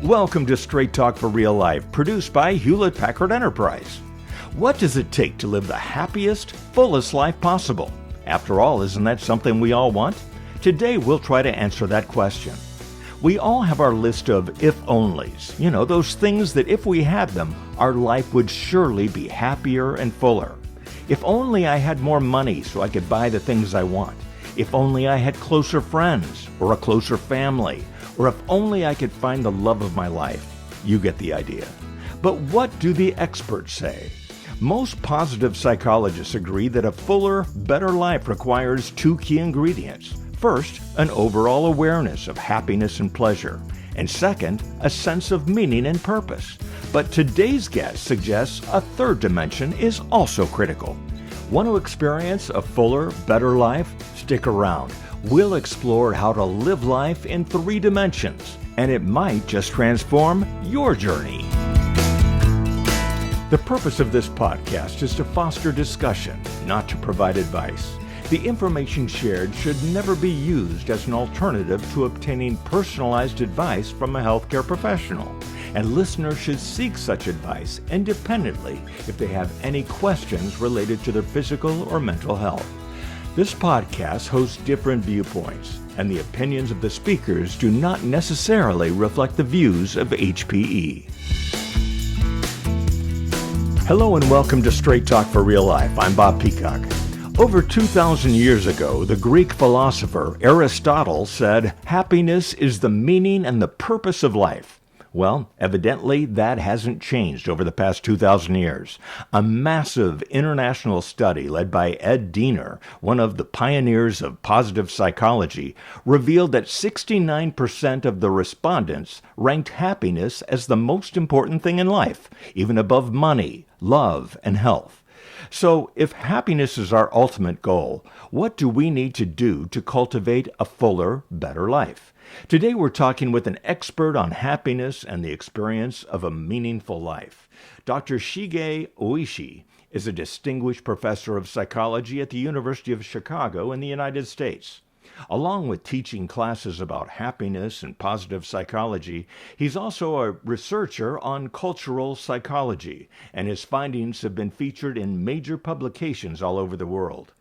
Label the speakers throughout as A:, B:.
A: Welcome to Straight Talk for Real Life, produced by Hewlett-Packard Enterprise. What does it take to live the happiest, fullest life possible? After all, isn't that something we all want? Today, we'll try to answer that question. We all have our list of if-onlys, those things that if we had them, our life would surely be happier and fuller. If only I had more money so I could buy the things I want. If only I had closer friends or a closer family. Or if only I could find the love of my life. You get the idea. But what do the experts say? Most positive psychologists agree that a fuller, better life requires two key ingredients. First, an overall awareness of happiness and pleasure. And second, a sense of meaning and purpose. But today's guest suggests a third dimension is also critical. Want to experience a fuller, better life? Stick around. We'll explore how to live life in 3 dimensions, and it might just transform your journey. The purpose of this podcast is to foster discussion, not to provide advice. The information shared should never be used as an alternative to obtaining personalized advice from a healthcare professional, and listeners should seek such advice independently if they have any questions related to their physical or mental health. This podcast hosts different viewpoints, and the opinions of the speakers do not necessarily reflect the views of HPE. Hello and welcome to Straight Talk for Real Life. I'm Bob Peacock. Over 2,000 years ago, the Greek philosopher Aristotle said, "Happiness is the meaning and the purpose of life." Well, evidently that hasn't changed over the past 2,000 years. A massive international study led by Ed Diener, one of the pioneers of positive psychology, revealed that 69% of the respondents ranked happiness as the most important thing in life, even above money, love, and health. So, if happiness is our ultimate goal, what do we need to do to cultivate a fuller, better life? Today we're talking with an expert on happiness and the experience of a meaningful life. Dr. Shigehiro Oishi is a distinguished professor of psychology at the University of Chicago in the United States. Along with teaching classes about happiness and positive psychology, he's also a researcher on cultural psychology, and his findings have been featured in major publications all over the world.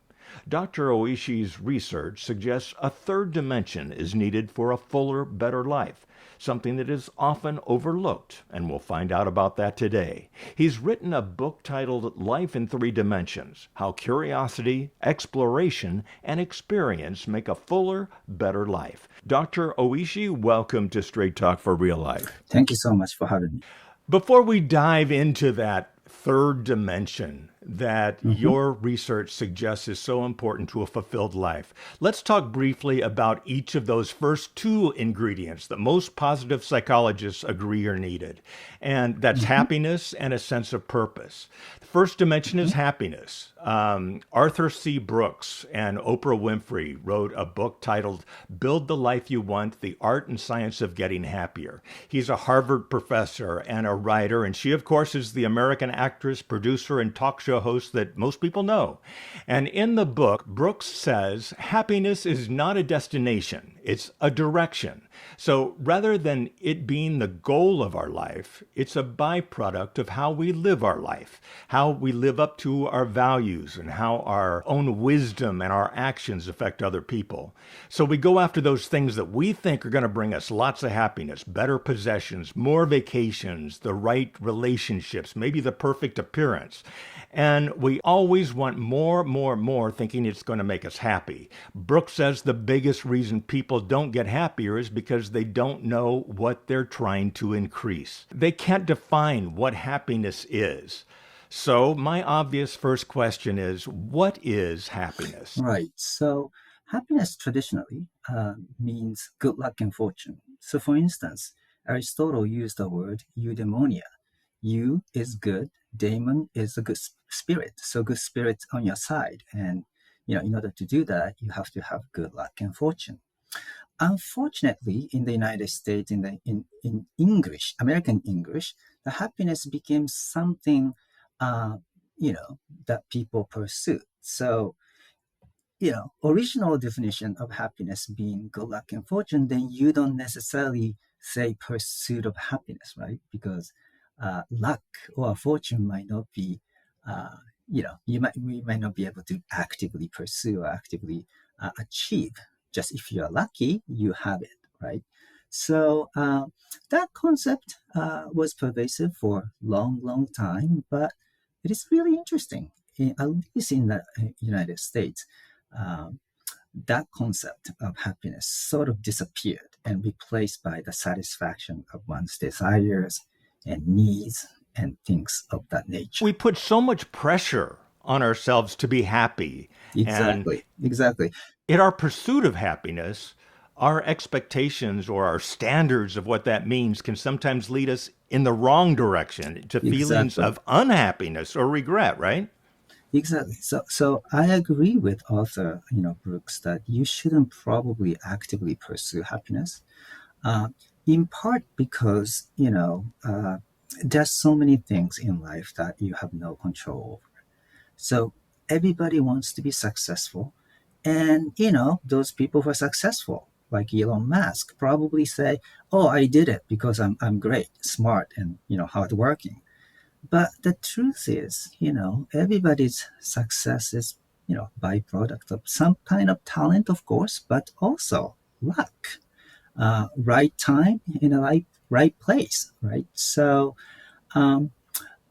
A: Dr. Oishi's research suggests a third dimension is needed for a fuller, better life, something that is often overlooked, and we'll find out about that today. He's written a book titled Life in 3 Dimensions: How Curiosity, Exploration, and Experience Make a Fuller, Better Life. Dr. Oishi, welcome to Straight Talk for Real Life.
B: Thank you so much for having me.
A: Before we dive into that third dimension that your research suggests is so important to a fulfilled life, let's talk briefly about each of those first 2 ingredients that most positive psychologists agree are needed. And that's happiness and a sense of purpose. The first dimension is happiness. Arthur C. Brooks and Oprah Winfrey wrote a book titled Build the Life You Want, The Art and Science of Getting Happier. He's a Harvard professor and a writer, and she, of course, is the American actress, producer, and talk show host that most people know. And in the book, Brooks says, happiness is not a destination, it's a direction. So rather than it being the goal of our life, it's a byproduct of how we live our life, how we live up to our values, and how our own wisdom and our actions affect other people. So we go after those things that we think are going to bring us lots of happiness, better possessions, more vacations, the right relationships, maybe the perfect appearance. And we always want more, thinking it's going to make us happy. Brooks says the biggest reason people don't get happier is because they don't know what they're trying to increase. They can't define what happiness is. So my obvious first question is, what is happiness?
B: Right. So happiness traditionally means good luck and fortune. So for instance, Aristotle used the word eudaimonia. Eu is good, daimon is a good spirit. So good spirit on your side. And in order to do that, you have to have good luck and fortune. Unfortunately, in the United States, in English, American English, the happiness became something that people pursue. So, original definition of happiness being good luck and fortune, then you don't necessarily say pursuit of happiness, right? Because luck or fortune might not be, uh, we might not be able to actively pursue or actively achieve. Just if you're lucky, you have it, right? So that concept was pervasive for a long, long time, but it is really interesting, at least in the United States. Um, that concept of happiness sort of disappeared and replaced by the satisfaction of one's desires and needs and things of that nature.
A: We put so much pressure on ourselves to be happy. And
B: Exactly, exactly,
A: in our pursuit of happiness, our expectations or our standards of what that means can sometimes lead us in the wrong direction to feelings
B: exactly,
A: of unhappiness or regret, right?
B: exactly. So I agree with author, Brooks, that you shouldn't probably actively pursue happiness. Uh, in part because there's so many things in life that you have no control over. So everybody wants to be successful. And, those people who are successful, like Elon Musk, probably say, oh, I did it because I'm great, smart, and, hardworking. But the truth is, everybody's success is, byproduct of some kind of talent, of course, but also luck, right time in the right place, right? So, um,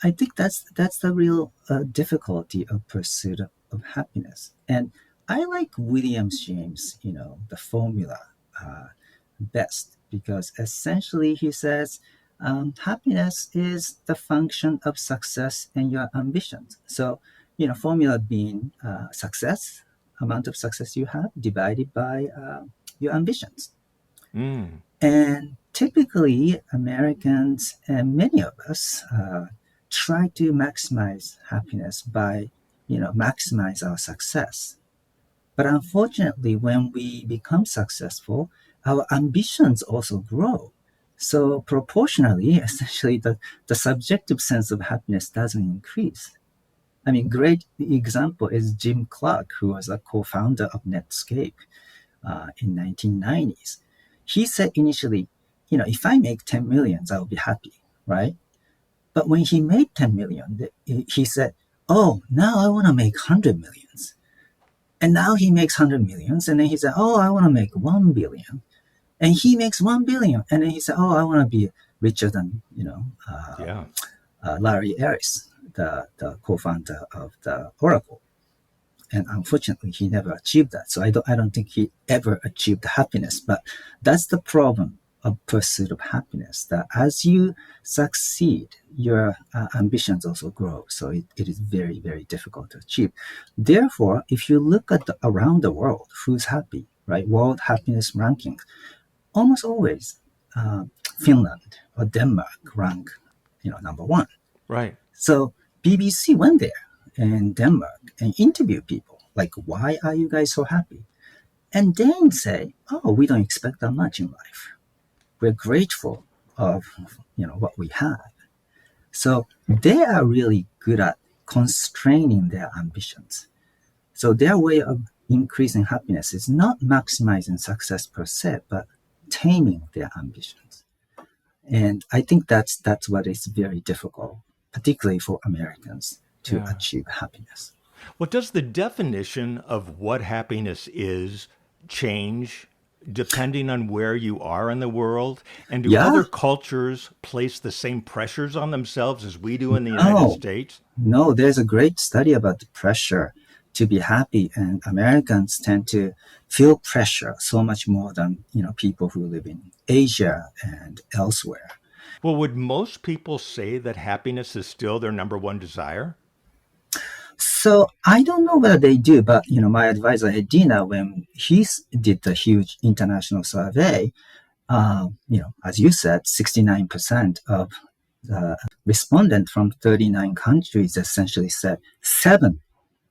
B: I think that's the real difficulty of pursuit of happiness. And I like William James, the formula best because essentially he says happiness is the function of success and your ambitions. So, formula being success, amount of success you have divided by your ambitions.
A: Mm,
B: And typically, Americans and many of us try to maximize happiness by, maximize our success. But unfortunately, when we become successful, our ambitions also grow. So proportionally, essentially, the subjective sense of happiness doesn't increase. I mean, great example is Jim Clark, who was a co-founder of Netscape in 1990s. He said initially, if I make 10 millions, I'll be happy, right? But when he made 10 million, he said, oh, now I want to make 100 millions. And now he makes 100 millions. And then he said, oh, I want to make 1 billion. And he makes 1 billion. And then he said, oh, I want to be richer than,
A: yeah.
B: Larry Ellis, the co-founder of the Oracle. And unfortunately he never achieved that. So I don't think he ever achieved happiness. But that's the problem of pursuit of happiness, that as you succeed, your ambitions also grow. So it is very, very difficult to achieve. Therefore, if you look at around the world, who's happy, right? World happiness ranking, almost always uh, Finland or Denmark rank, number one.
A: Right.
B: So BBC went there in Denmark and interviewed people like, why are you guys so happy? And they say, oh, we don't expect that much in life. We're grateful of what we have. So they are really good at constraining their ambitions. So their way of increasing happiness is not maximizing success per se, but taming their ambitions. And I think that's what is very difficult, particularly for Americans, to
A: Yeah.
B: achieve happiness.
A: Well, does the definition of what happiness is change depending on where you are in the world? And do
B: Yeah,
A: other cultures place the same pressures on themselves as we do in the United
B: no,
A: States?
B: no, there's a great study about the pressure to be happy, and Americans tend to feel pressure so much more than people who live in Asia and elsewhere.
A: Well, would most people say that happiness is still their number one desire?
B: So I don't know whether they do, but my advisor Edina, when did the huge international survey, as you said, 69% of the respondent from 39 countries essentially said 7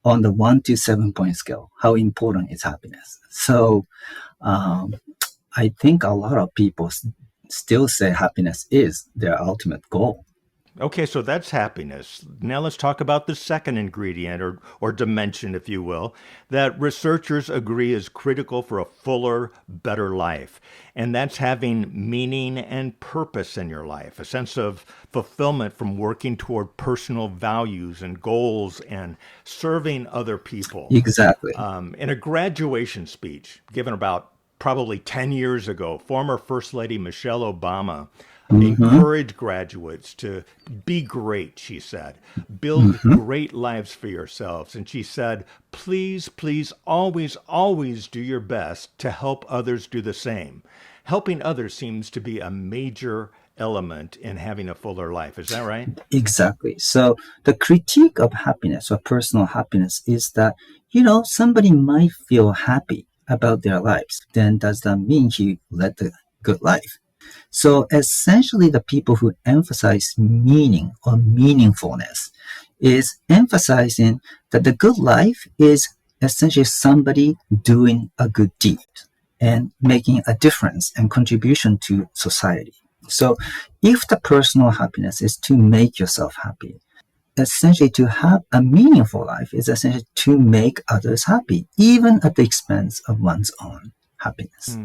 B: on the 1 to 7 point scale. How important is happiness? So um, I think a lot of people still say happiness is their ultimate goal.
A: Okay, so that's happiness. Now let's talk about the second ingredient or dimension, if you will, that researchers agree is critical for a fuller, better life. And that's having meaning and purpose in your life, a sense of fulfillment from working toward personal values and goals and serving other people.
B: Exactly.
A: In a graduation speech given about probably 10 years ago, former First Lady Michelle Obama
B: Mm-hmm.
A: encouraged graduates to be great, she said. Build
B: Mm-hmm.
A: great lives for yourselves. And she said, please, please, always, always do your best to help others do the same. Helping others seems to be a major element in having a fuller life. Is that right?
B: Exactly. So the critique of happiness or personal happiness is that, somebody might feel happy about their lives. Then does that mean he led a good life? So essentially, the people who emphasize meaning or meaningfulness is emphasizing that the good life is essentially somebody doing a good deed and making a difference and contribution to society. So if the personal happiness is to make yourself happy, essentially to have a meaningful life is essentially to make others happy, even at the expense of one's own happiness.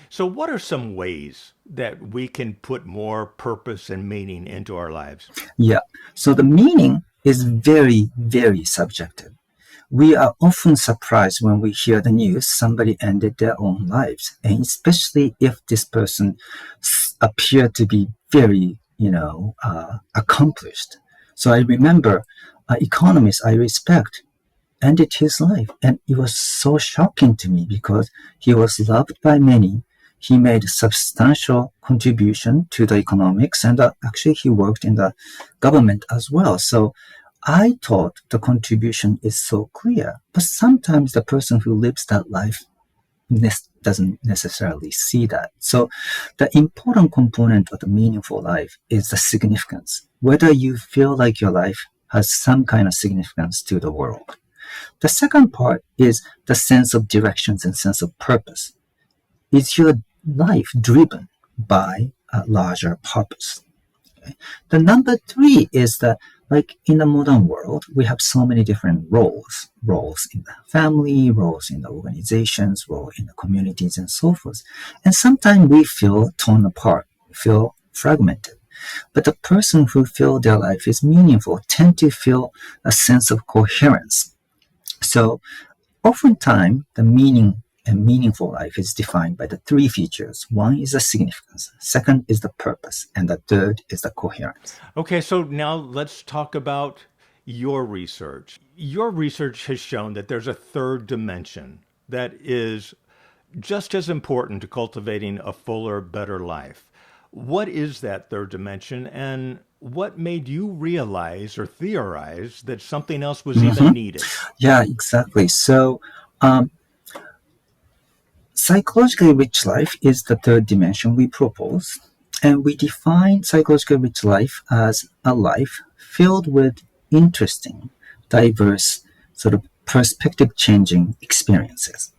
A: So, what are some ways that we can put more purpose and meaning into our lives?
B: Yeah. So the meaning is very, very subjective. We are often surprised when we hear the news somebody ended their own lives, and especially if this person appeared to be very, accomplished. So I remember an economist I respect ended his life, and it was so shocking to me because he was loved by many. He made a substantial contribution to the economics, and actually he worked in the government as well. So I thought the contribution is so clear, but sometimes the person who lives that life doesn't necessarily see that. So the important component of the meaningful life is the significance, whether you feel like your life has some kind of significance to the world. The second part is the sense of directions and sense of purpose. Is your life driven by a larger purpose? The number three is that, like in the modern world, we have so many different roles in the family, roles in the organizations, roles in the communities, and so forth. And sometimes we feel torn apart, feel fragmented. But the person who feel their life is meaningful tend to feel a sense of coherence. So oftentimes, the meaning and meaningful life is defined by the three features. One is the significance, second is the purpose, and the third is the coherence.
A: Okay, so now let's talk about your research. Your research has shown that there's a third dimension that is just as important to cultivating a fuller, better life. What is that third dimension, and what made you realize or theorize that something else was even
B: Mhm.
A: needed?
B: Yeah, exactly. So, um, psychologically rich life is the third dimension we propose, and we define psychologically rich life as a life filled with interesting, diverse, sort of perspective changing experiences.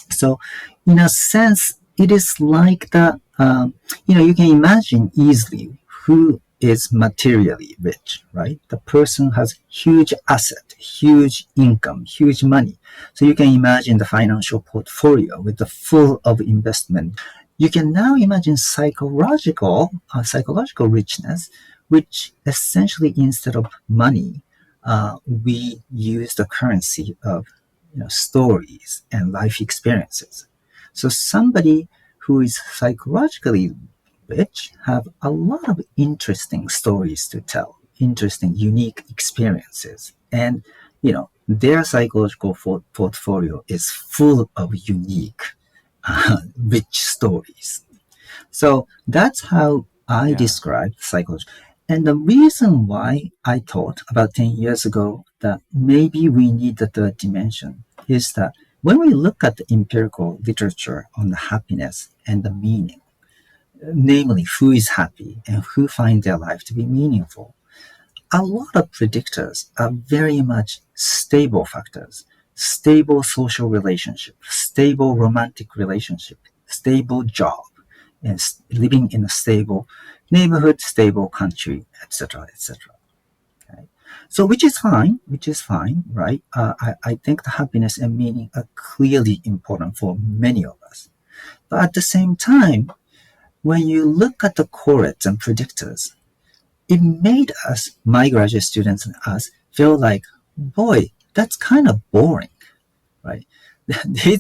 B: So, in a sense, it is like that. You can imagine easily who is materially rich, right? The person has huge asset, huge income, huge money. So you can imagine the financial portfolio with the full of investment. You can now imagine psychological richness, which essentially instead of money, we use the currency of stories and life experiences. So somebody who is psychologically rich have a lot of interesting stories to tell, interesting, unique experiences, and their psychological portfolio is full of unique, rich stories. So that's how I
A: Yeah.
B: describe psychology. And the reason why I thought about 10 years ago that maybe we need the third dimension is that when we look at the empirical literature on the happiness and the meaning, namely who is happy and who find their life to be meaningful, a lot of predictors are very much stable factors, stable social relationship, stable romantic relationship, stable job, and living in a stable neighborhood, stable country, etc., etc. Okay? So, which is fine, right? I think the happiness and meaning are clearly important for many of us. But at the same time, when you look at the correlates and predictors, it made us, my graduate students and us, feel like, boy, that's kind of boring, right?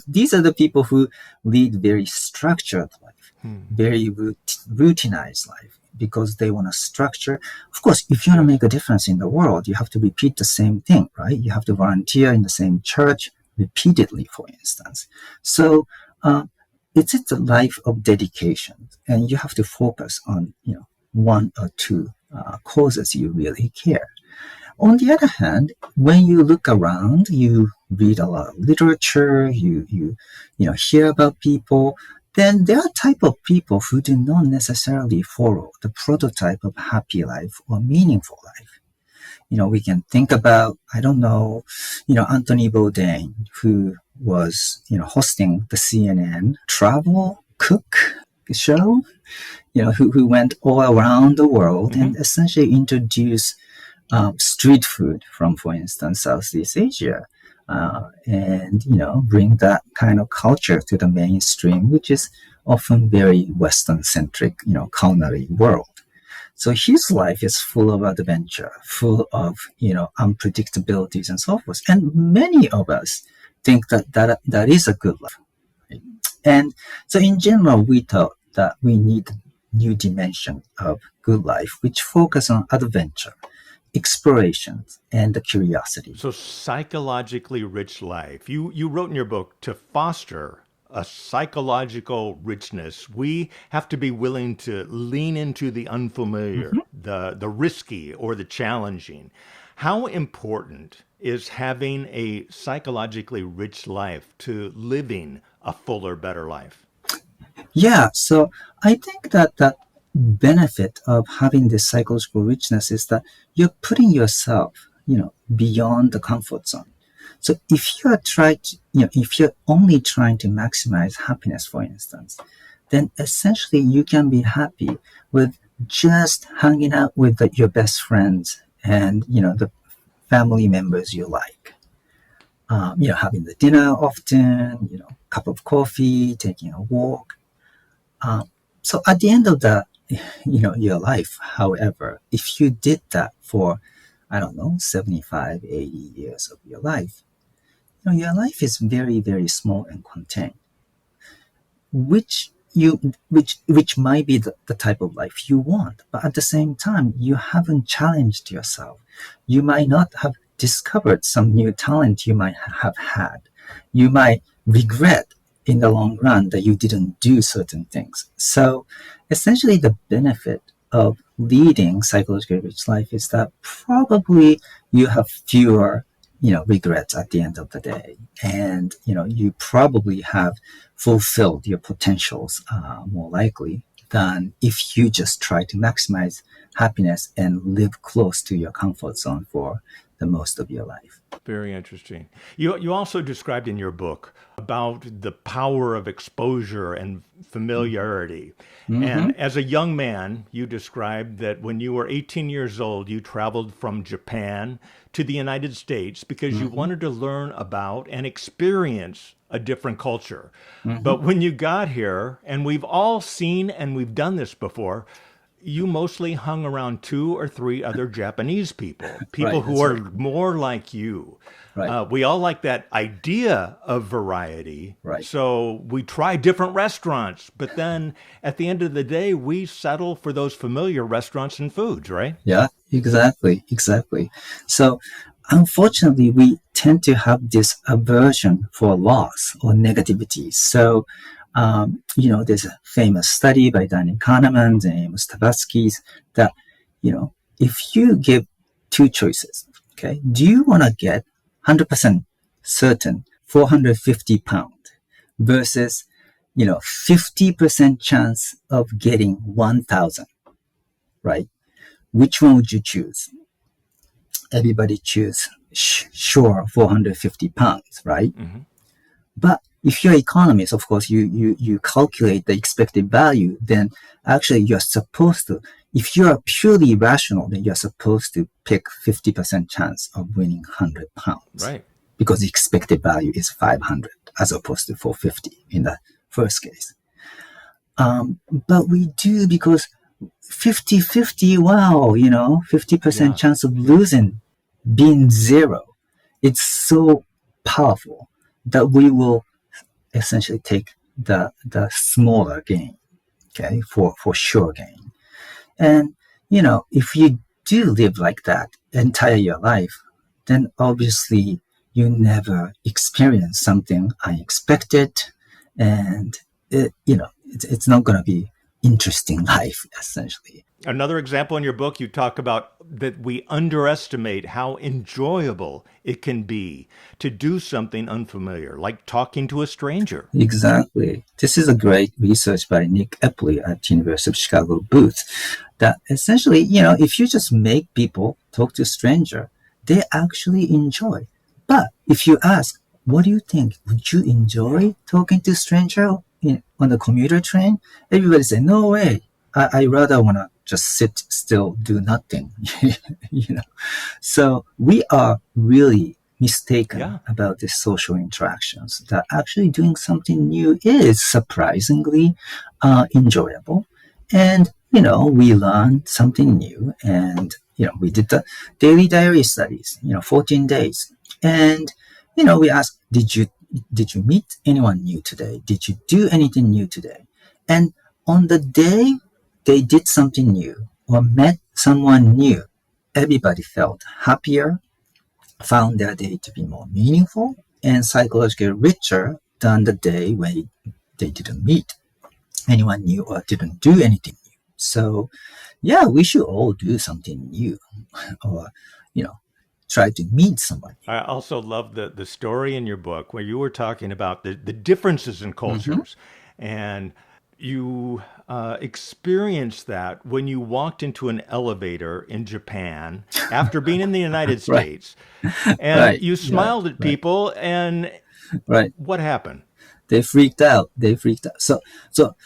B: These are the people who lead very structured life, very routinized life, because they want to structure. Of course, if you want to make a difference in the world, you have to repeat the same thing, right? You have to volunteer in the same church repeatedly, for instance. So it's a life of dedication, and you have to focus on one or two causes you really care. On the other hand, when you look around, you read a lot of literature, you hear about people, then there are type of people who do not necessarily follow the prototype of happy life or meaningful life. We can think about, I don't know, Anthony Bourdain, who was, hosting the CNN travel cook show, who went all around the world and essentially introduced street food from, for instance, Southeast Asia, and bring that kind of culture to the mainstream, which is often very Western-centric, culinary world. So his life is full of adventure, full of unpredictabilities and so forth. And many of us think that is a good life. Right? And so in general, we thought that we need a new dimension of good life, which focus on adventure, exploration, and the curiosity.
A: So psychologically rich life. You wrote in your book, to foster a psychological richness, we have to be willing to lean into the unfamiliar, the risky or the challenging. How important is having a psychologically rich life to living a fuller, better life?
B: Yeah, so I think that the benefit of having this psychological richness is that you're putting yourself, beyond the comfort zone. So if you're only trying to maximize happiness, for instance, then essentially you can be happy with just hanging out with your best friends and the family members you like. Having the dinner often, cup of coffee, taking a walk. So at the end of your life, however, if you did that for, I don't know, 75, 80 years of your life, your life is very, very small and contained, which might be the type of life you want. But at the same time, you haven't challenged yourself. You might not have discovered some new talent you might have had. You might regret in the long run that you didn't do certain things. So essentially the benefit of leading psychologically rich life is that probably you have fewer regrets at the end of the day, and you probably have fulfilled your potentials more likely than if you just try to maximize happiness and live close to your comfort zone for the most of your life.
A: Very interesting. You also described in your book about the power of exposure and familiarity. And as a young man, you described that when you were 18 years old, you traveled from Japan to the United States because you wanted to learn about and experience a different culture. But when you got here, and we've all seen and we've done this before, you mostly hung around two or three other Japanese people
B: Right,
A: who
B: that's
A: are
B: right.
A: more like you.
B: Right.
A: We all like that idea of variety.
B: Right.
A: So we try different restaurants, but then at the end of the day, we settle for those familiar restaurants and foods, right?
B: Yeah, exactly. So unfortunately, we tend to have this aversion for loss or negativity. So, there's a famous study by Daniel Kahneman and Amos Tversky's that, if you give two choices, okay, do you want to get 100% certain 450 pound versus, 50% chance of getting 1,000, right? Which one would you choose? Everybody choose sure 450 pounds, right? But if you're economist, of course, you calculate the expected value, then actually you're supposed to If you are purely rational, then you're supposed to pick 50% chance of winning £100
A: Right.
B: because the expected value is 500 as opposed to 450 in the first case. But we do because 50-50, wow, 50%
A: Yeah.
B: chance of losing being zero. It's so powerful that we will essentially take the smaller gain, okay, for sure gain. And if you do live like that entire your life, then obviously you never experience something unexpected, and it's not going to be interesting life essentially.
A: Another example in your book, you talk about that we underestimate how enjoyable it can be to do something unfamiliar, like talking to a stranger.
B: Exactly. This is a great research by Nick Epley at University of Chicago Booth that essentially, if you just make people talk to a stranger, they actually enjoy. But if you ask, what do you think? Would you enjoy talking to a stranger on the commuter train? Everybody say, no way. I rather want to just sit still, do nothing. you know. So we are really mistaken
A: Yeah.
B: about these social interactions, that actually doing something new is surprisingly enjoyable. And, we learned something new, and, we did the daily diary studies, 14 days. And, we asked, did you meet anyone new today? Did you do anything new today? And on the day they did something new or met someone new, everybody felt happier, found their day to be more meaningful, and psychologically richer than the day when they didn't meet anyone new or didn't do anything new. So, yeah, we should all do something new or, try to meet someone
A: I also love the story in your book where you were talking about the differences in
B: new. Mm-hmm.
A: cultures. And you experienced that when you walked into an elevator in Japan after being in the United
B: Right,
A: States. And
B: right,
A: you
B: yeah,
A: smiled at
B: right,
A: people, and
B: right.
A: what happened?
B: They freaked out. They freaked out. So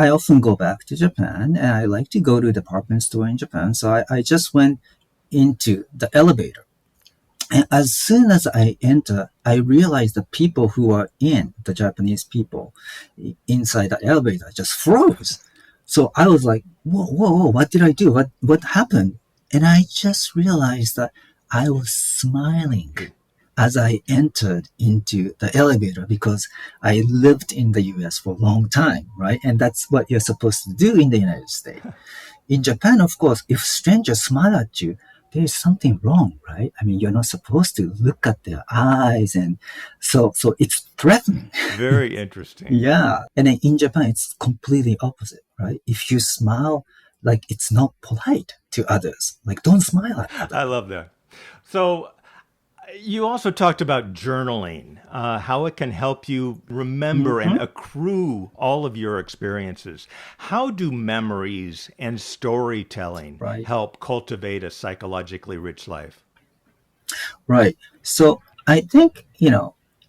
B: I often go back to Japan, and I like to go to a department store in Japan. So I just went into the elevator. And as soon as I enter, I realized the people who are the Japanese people inside the elevator just froze. So I was like, whoa, whoa, whoa, what did I do? What happened? And I just realized that I was smiling as I entered into the elevator because I lived in the US for a long time, right? And that's what you're supposed to do in the United States. In Japan, of course, if strangers smile at you, there is something wrong, right? I mean, you're not supposed to look at their eyes, and so it's threatening.
A: Very interesting.
B: Yeah. And then in Japan, it's completely opposite, right? If you smile, like it's not polite to others. Like don't smile at others.
A: I love that. So, you also talked about journaling, how it can help you remember and
B: Mm-hmm.
A: accrue all of your experiences. How do memories and storytelling
B: Right.
A: help cultivate a psychologically rich life?
B: Right. So I think,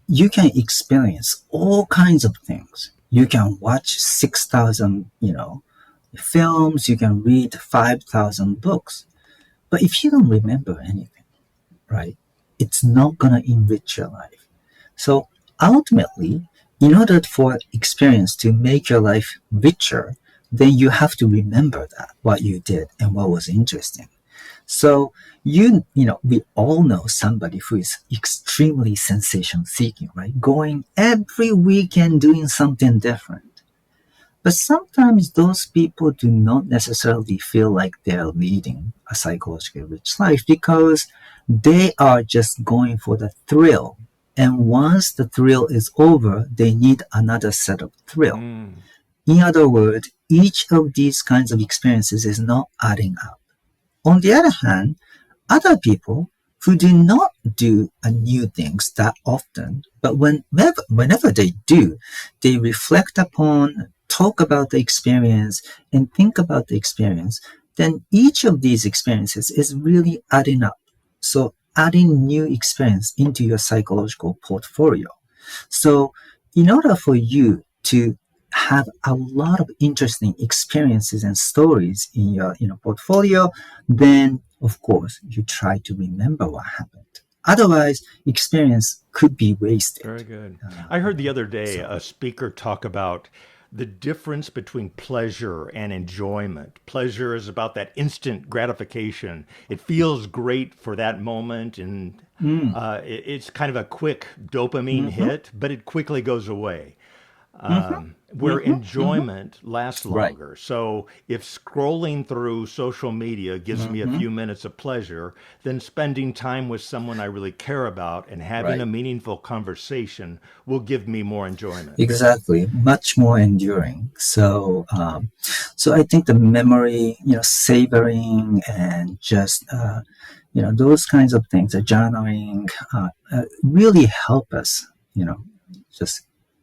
B: you can experience all kinds of things. You can watch 6,000, films, you can read 5,000 books. But if you don't remember anything, right, it's not going to enrich your life. So ultimately, in order for experience to make your life richer, then you have to remember that, what you did and what was interesting. So we all know somebody who is extremely sensation seeking, right? Going every weekend doing something different. But sometimes those people do not necessarily feel like they're leading a psychologically rich life because they are just going for the thrill. And once the thrill is over, they need another set of thrill.
A: Mm.
B: In other words, each of these kinds of experiences is not adding up. On the other hand, other people who do not do new things that often, but whenever they do, they reflect upon, talk about the experience, and think about the experience, then each of these experiences is really adding up. So adding new experience into your psychological portfolio. So in order for you to have a lot of interesting experiences and stories in your portfolio, then of course you try to remember what happened. Otherwise, experience could be wasted.
A: Very good. I heard the other day
B: So
A: a speaker talk about the difference between pleasure and enjoyment. Pleasure is about that instant gratification. It feels great for that moment, and it's kind of a quick dopamine
B: mm-hmm,
A: hit, but it quickly goes away.
B: mm-hmm,
A: Where
B: mm-hmm, mm-hmm.
A: enjoyment lasts
B: Right.
A: longer. So if scrolling through social media gives me a
B: Mm-hmm,
A: few minutes of pleasure, then spending time with someone I really care about and having a
B: right.
A: meaningful conversation will give me more enjoyment.
B: Exactly, much more enduring. So I think the memory, savoring and just those kinds of things, the journaling, really help us, just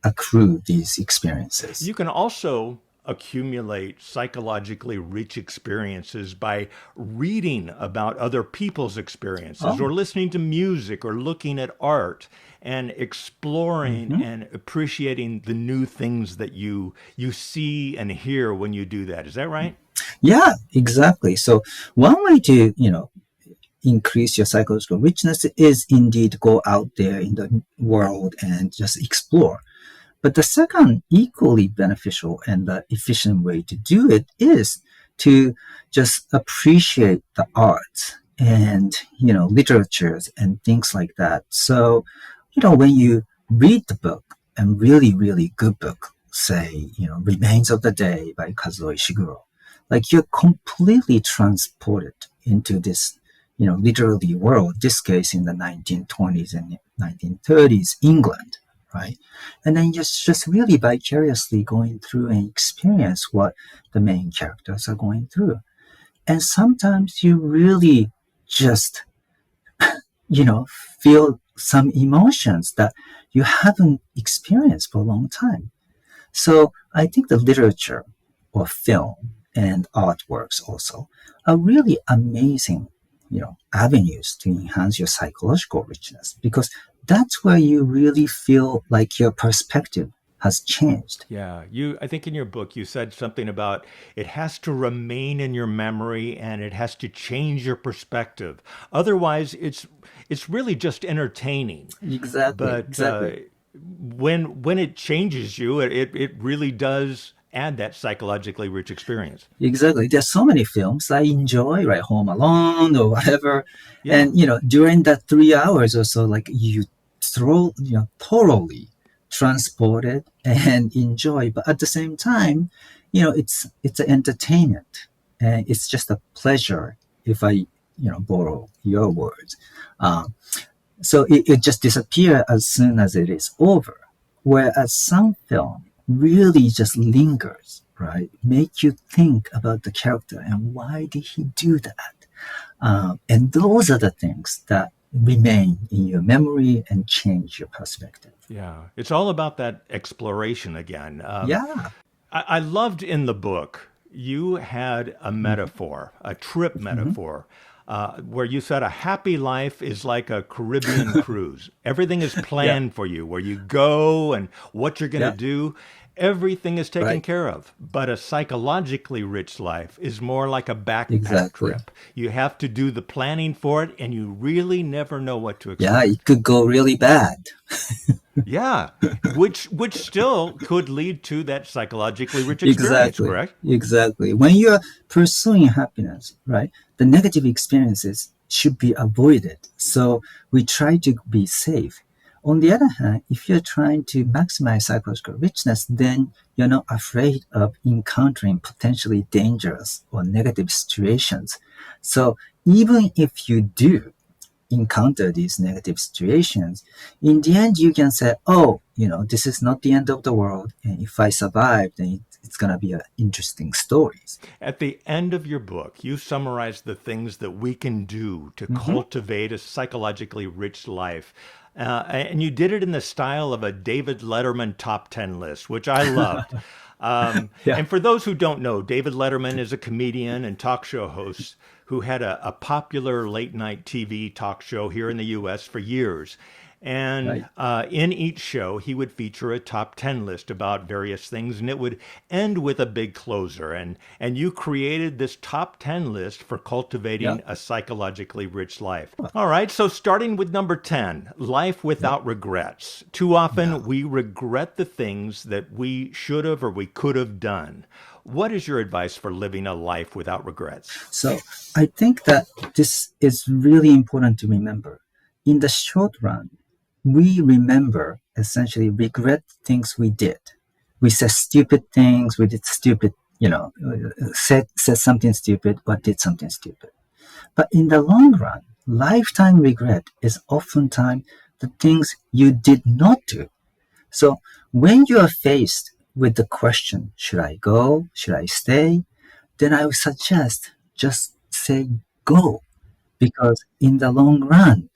B: accrue these experiences.
A: You can also accumulate psychologically rich experiences by reading about other people's experiences
B: Oh,
A: or listening to music or looking at art and exploring
B: hmm,
A: and appreciating the new things that you see and hear when you do that. Is that right?
B: yeah, exactly. So one way to, increase your psychological richness is indeed go out there in the world and just explore. But the second equally beneficial and the efficient way to do it is to just appreciate the arts and literatures and things like that. So, when you read the book, and really, really good book, say, Remains of the Day by Kazuo Ishiguro, like you're completely transported into this, literally world, this case in the 1920s and 1930s England, right? And then just really vicariously going through and experience what the main characters are going through. And sometimes you really just, you know, feel some emotions that you haven't experienced for a long time. So I think the literature or film and artworks also are really amazing, avenues to enhance your psychological richness because that's where you really feel like your perspective has changed.
A: Yeah, I think in your book you said something about it has to remain in your memory and it has to change your perspective. Otherwise, it's really just entertaining.
B: Exactly,
A: But
B: exactly.
A: when it changes you, it really does add that psychologically rich experience.
B: Exactly. There's so many films I enjoy, right? Home Alone or whatever.
A: Yeah.
B: And, during that 3 hours or so, like you thoroughly transported and enjoy. But at the same time, it's an entertainment and it's just a pleasure if I, borrow your words. Um, so it just disappears as soon as it is over. Whereas some film really just lingers, right? Make you think about the character and why did he do that? And those are the things that remain in your memory and change your perspective.
A: Yeah, it's all about that exploration again.
B: Yeah.
A: I loved in the book, you had a
B: Mm-hmm.
A: metaphor, a trip
B: Mm-hmm.
A: metaphor, where you said a happy life is like a Caribbean cruise. Everything is
B: Yeah.
A: planned for you, where you go and what you're going to
B: Yeah.
A: do. Everything is taken
B: Right.
A: care of. But a psychologically rich life is more like a backpack
B: Exactly.
A: trip. You have to do the planning for it, and you really never know what to
B: Yeah.
A: expect.
B: It could go really bad.
A: Yeah, which still could lead to that psychologically rich experience,
B: Exactly.
A: correct?
B: Exactly. When you're pursuing happiness, right, the negative experiences should be avoided. So we try to be safe. On the other hand, if you're trying to maximize psychological richness, then you're not afraid of encountering potentially dangerous or negative situations. So even if you do encounter these negative situations, in the end, you can say, oh, this is not the end of the world. And if I survive, then it's going to be an interesting stories.
A: At the end of your book, you summarize the things that we can do to
B: Mm-hmm.
A: cultivate a psychologically rich life. And you did it in the style of a David Letterman top 10 list, which I loved.
B: Yeah.
A: And for those who don't know, David Letterman is a comedian and talk show host who had a popular late night TV talk show here in the US for years. And
B: Right.
A: in each show, he would feature a top 10 list about various things, and it would end with a big closer. And you created this top 10 list for
B: Yeah.
A: cultivating a psychologically rich life. All right, so starting with number 10, life
B: Yeah.
A: without regrets. Too
B: Yeah.
A: often we regret the things that we should have or we could have done. What is your advice for living a life without regrets?
B: So I think that this is really important to remember. In the short run, we remember essentially regret things we did. We said stupid things, we did stupid, said something stupid or did something stupid. But in the long run, lifetime regret is oftentimes the things you did not do. So when you are faced with the question, should I go? Should I stay? Then I would suggest just say go, because in the long run,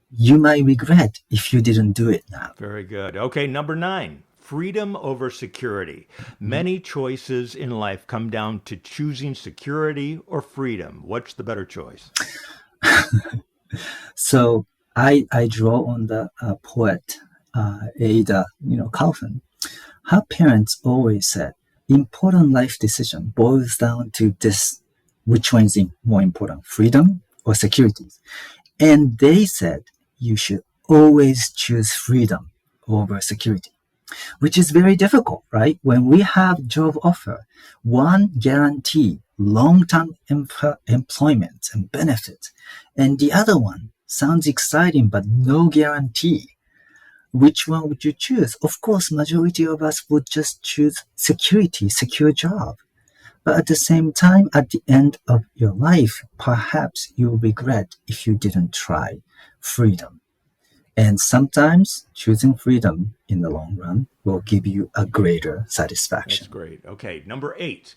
B: you might regret if you didn't do it now.
A: Very good. Okay, number 9, freedom over security. Many choices in life come down to choosing security or freedom. What's the better choice?
B: So I draw on the poet Ada, Kaufman. Her parents always said, important life decision boils down to this: which one is more important, freedom or security? And they said you should always choose freedom over security, which is very difficult, right? When we have job offer, one guarantee long-term employment and benefits, and the other one sounds exciting but no guarantee. Which one would you choose? Of course, majority of us would just choose security, secure job. But at the same time, at the end of your life, perhaps you'll regret if you didn't try freedom. And sometimes choosing freedom in the long run will give you a greater
A: That's
B: satisfaction.
A: great. Okay, number 8,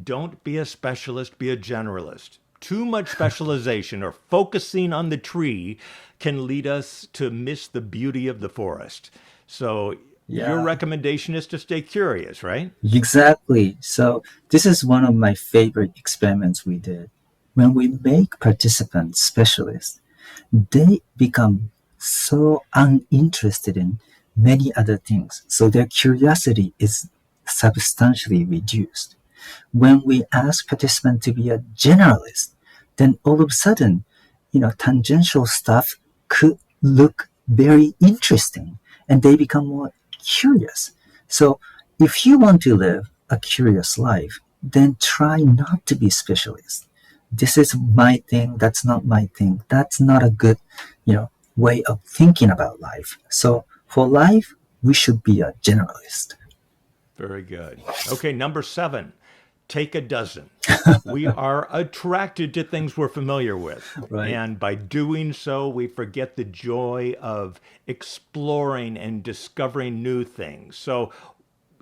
A: don't be a specialist, be a generalist. Too much specialization or focusing on the tree can lead us to miss the beauty of the forest. So, your
B: Yeah,
A: recommendation is to stay curious, right?
B: exactly. So this is one of my favorite experiments we did. When we make participants specialists, they become so uninterested in many other things. So their curiosity is substantially reduced. When we ask participants to be a generalist, then all of a sudden, tangential stuff could look very interesting and they become more curious. So if you want to live a curious life, then try not to be specialist. This is my thing, that's not my thing. That's not a good, way of thinking about life. So for life, we should be a generalist.
A: Very good. Okay, number 7, take a dozen. We are attracted to things we're familiar with.
B: Right.
A: And by doing so, we forget the joy of exploring and discovering new things. So,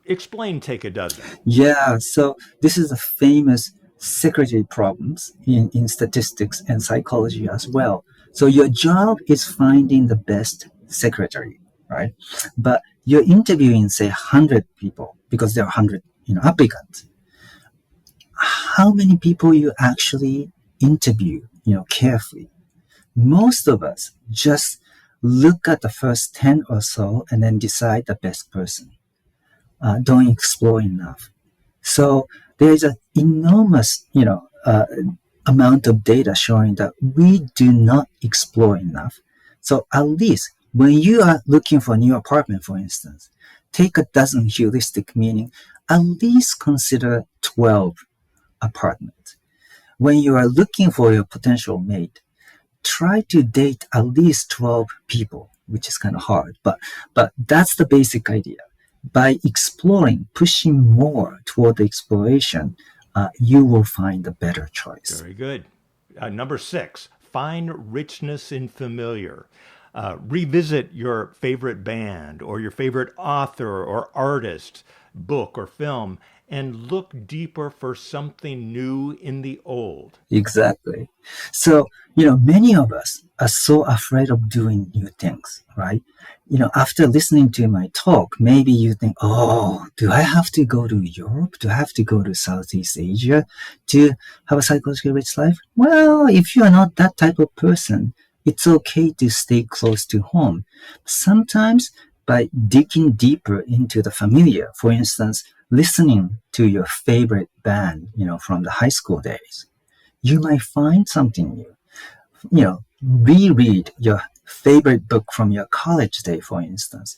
A: explain take a dozen.
B: Yeah, so this is a famous secretary problems in statistics and psychology as well. So your job is finding the best secretary, right? But you're interviewing, say, 100 people because there are 100, applicants. How many people you actually interview, carefully? Most of us just look at the first 10 or so and then decide the best person. Don't explore enough. So there is an enormous, amount of data showing that we do not explore enough. So at least when you are looking for a new apartment, for instance, take a dozen heuristic, meaning at least consider 12 apartments. When you are looking for your potential mate, try to date at least 12 people, which is kind of hard, but that's the basic idea. By exploring, pushing more toward the exploration, you will find a better choice.
A: Very good. Number 6, find richness in familiar. Revisit your favorite band or your favorite author or artist, book or film, and look deeper for something new in the old.
B: Exactly. So, many of us are so afraid of doing new things, right? After listening to my talk, maybe you think, oh, do I have to go to Europe? Do I have to go to Southeast Asia to have a psychologically rich life? Well, if you are not that type of person, It's okay to stay close to home. Sometimes by digging deeper into the familiar, for instance, listening to your favorite band, from the high school days, you might find something new. Reread your favorite book from your college day, for instance.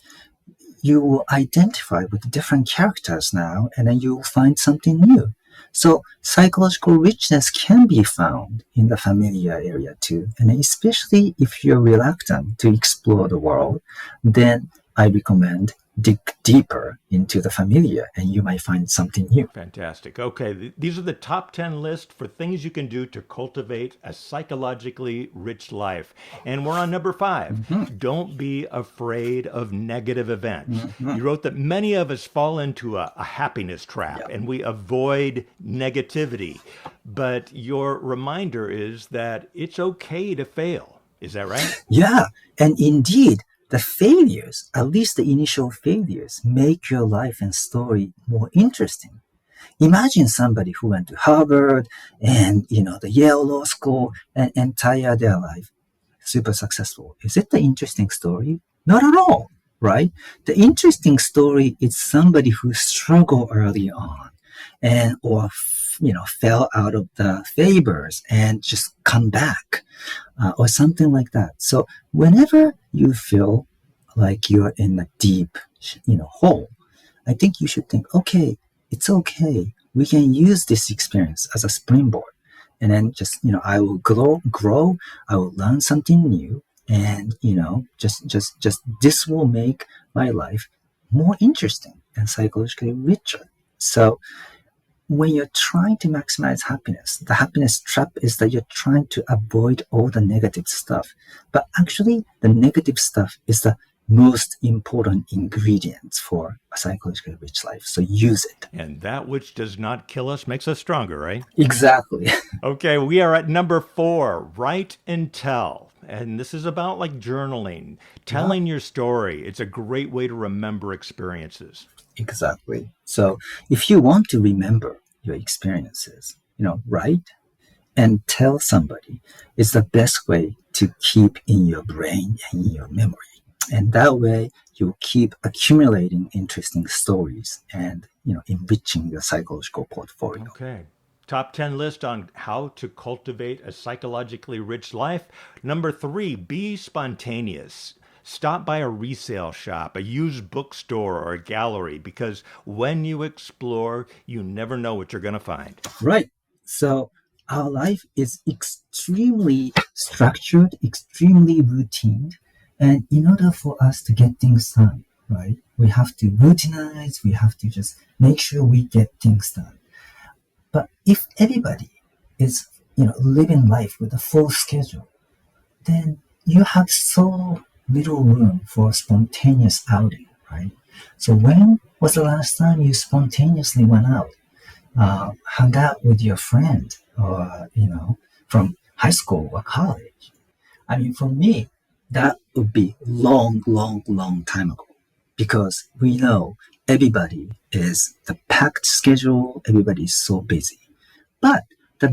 B: You will identify with different characters now, and then you'll find something new. So psychological richness can be found in the familiar area too. And especially if you're reluctant to explore the world, then I recommend dig deeper into the familiar and you might find something new.
A: Fantastic. Okay, these are the top 10 list for things you can do to cultivate a psychologically rich life. And we're on number 5. Don't be afraid of negative events. You wrote that many of us fall into a happiness trap and we avoid negativity. But your reminder is that it's okay to fail. Is that right?
B: Yeah, and indeed, the failures, at least the initial failures, make your life and story more interesting. Imagine somebody who went to Harvard and, the Yale Law School and entire their life super successful. Is it the interesting story? Not at all, right? The interesting story is somebody who struggled early on and or fell out of the favors and just come back or something like that. So whenever you feel like you're in a deep hole, I think you should think, okay, it's okay, we can use this experience as a springboard, and then just I will grow, I will learn something new, and just this will make my life more interesting and psychologically richer. So when you're trying to maximize happiness, the happiness trap is that you're trying to avoid all the negative stuff. But actually, the negative stuff is the most important ingredients for a psychologically rich life. So use it.
A: And that which does not kill us makes us stronger, right?
B: Exactly.
A: Okay, we are at number 4, write and tell. And this is about like journaling, telling your story. It's a great way to remember experiences.
B: Exactly. So if you want to remember your experiences, write and tell somebody is the best way to keep in your brain and in your memory. And that way you'll keep accumulating interesting stories and, enriching your psychological portfolio.
A: Okay. Top 10 list on how to cultivate a psychologically rich life. Number 3, be spontaneous. Stop by a resale shop, a used bookstore, or a gallery, because when you explore, you never know what you're going to find.
B: Right. So our life is extremely structured, extremely routine. And in order for us to get things done, right, we have to routinize, we have to just make sure we get things done. But if everybody is, living life with a full schedule, then you have so little room for spontaneous outing, right? So when was the last time you spontaneously went out, hung out with your friend, or from high school or college? I mean, for me, that would be long, long, long time ago, because we know everybody is the packed schedule, everybody is so busy. But the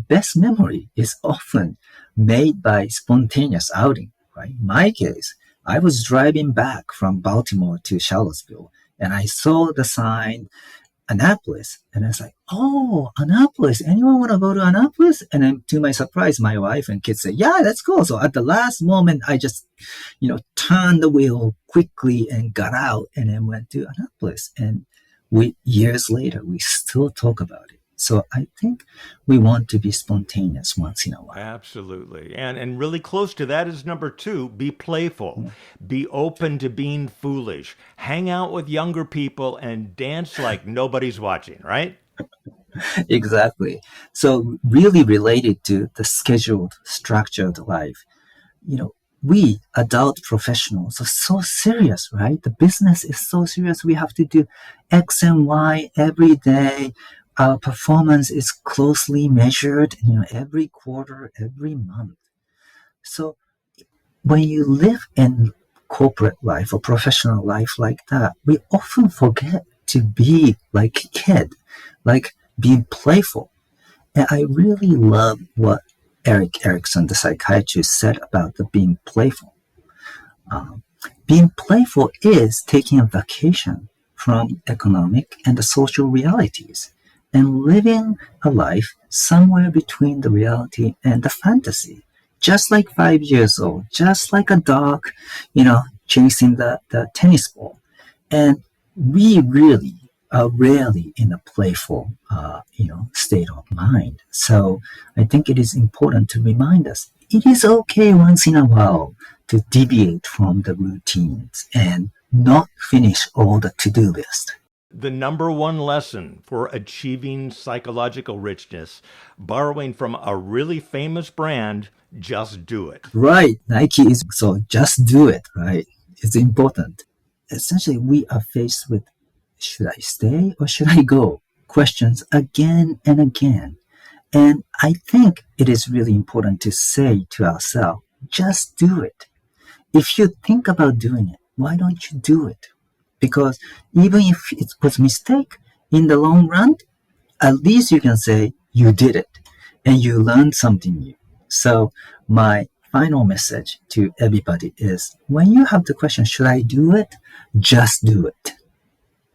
B: best memory is often made by spontaneous outing, right? In my case, I was driving back from Baltimore to Charlottesville and I saw the sign Annapolis, and I was like, "Oh, Annapolis! Anyone want to go to Annapolis?" And then, to my surprise, my wife and kids said, "Yeah, let's go." So at the last moment, I just, turned the wheel quickly and got out, and then went to Annapolis. And years later, we still talk about it. So I think we want to be spontaneous once in a while.
A: Absolutely. And really close to that is number 2, be playful. Be open to being foolish. Hang out with younger people and dance like nobody's watching, right?
B: Exactly. So really related to the scheduled, structured life, we adult professionals are so serious, right? The business is so serious. We have to do X and Y every day. Our performance is closely measured, every quarter, every month. So when you live in corporate life or professional life like that, we often forget to be like a kid, like being playful. And I really love what Erik Erikson, the psychiatrist, said about the being playful. Being playful is taking a vacation from economic and the social realities and living a life somewhere between the reality and the fantasy. Just like 5 years old, just like a dog, chasing the tennis ball. And we really are rarely in a playful, state of mind. So I think it is important to remind us it is okay once in a while to deviate from the routines and not finish all the to-do list.
A: The number one lesson for achieving psychological richness, borrowing from a really famous brand, just do it.
B: Right. Nike is so just do it, right? It's important. Essentially, we are faced with should I stay or should I go? Questions again and again. And I think it is really important to say to ourselves, just do it. If you think about doing it, why don't you do it? Because even if it was a mistake, in the long run, at least you can say you did it and you learned something new. So my final message to everybody is when you have the question, should I do it? Just do it.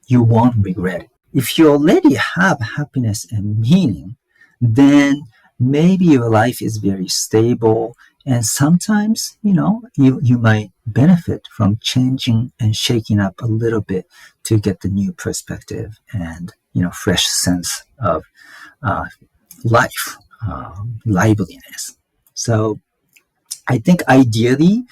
B: You won't regret it. If you already have happiness and meaning, then maybe your life is very stable. And sometimes, you might benefit from changing and shaking up a little bit to get the new perspective and, fresh sense of life, liveliness. So I think ideally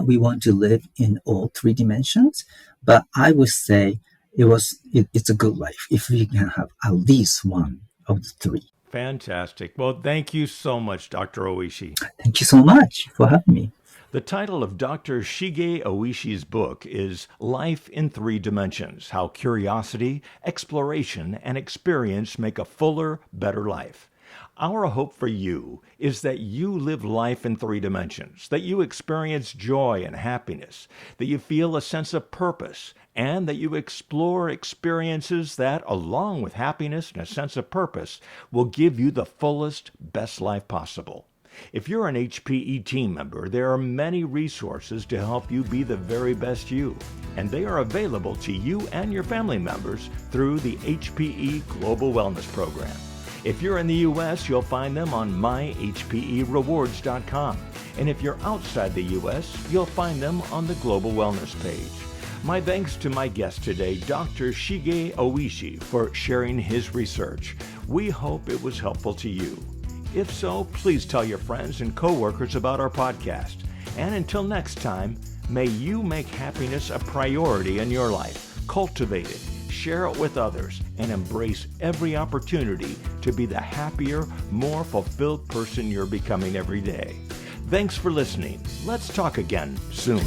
B: we want to live in all three dimensions, but I would say it's a good life if we can have at least one of the three.
A: Fantastic. Well, thank you so much, Dr. Oishi.
B: Thank you so much for having me.
A: The title of Dr. Shigehiro Oishi's book is Life in Three Dimensions: How Curiosity, Exploration, and Experience Make a Fuller, Better Life. Our hope for you is that you live life in three dimensions, that you experience joy and happiness, that you feel a sense of purpose, and that you explore experiences that, along with happiness and a sense of purpose, will give you the fullest, best life possible. If you're an HPE team member, there are many resources to help you be the very best you, and they are available to you and your family members through the HPE Global Wellness Program. If you're in the U.S., you'll find them on myhperewards.com. And if you're outside the U.S., you'll find them on the Global Wellness page. My thanks to my guest today, Dr. Shigehiro Oishi, for sharing his research. We hope it was helpful to you. If so, please tell your friends and coworkers about our podcast. And until next time, may you make happiness a priority in your life. Cultivate it, share it with others, and embrace every opportunity to be the happier, more fulfilled person you're becoming every day. Thanks for listening. Let's talk again soon.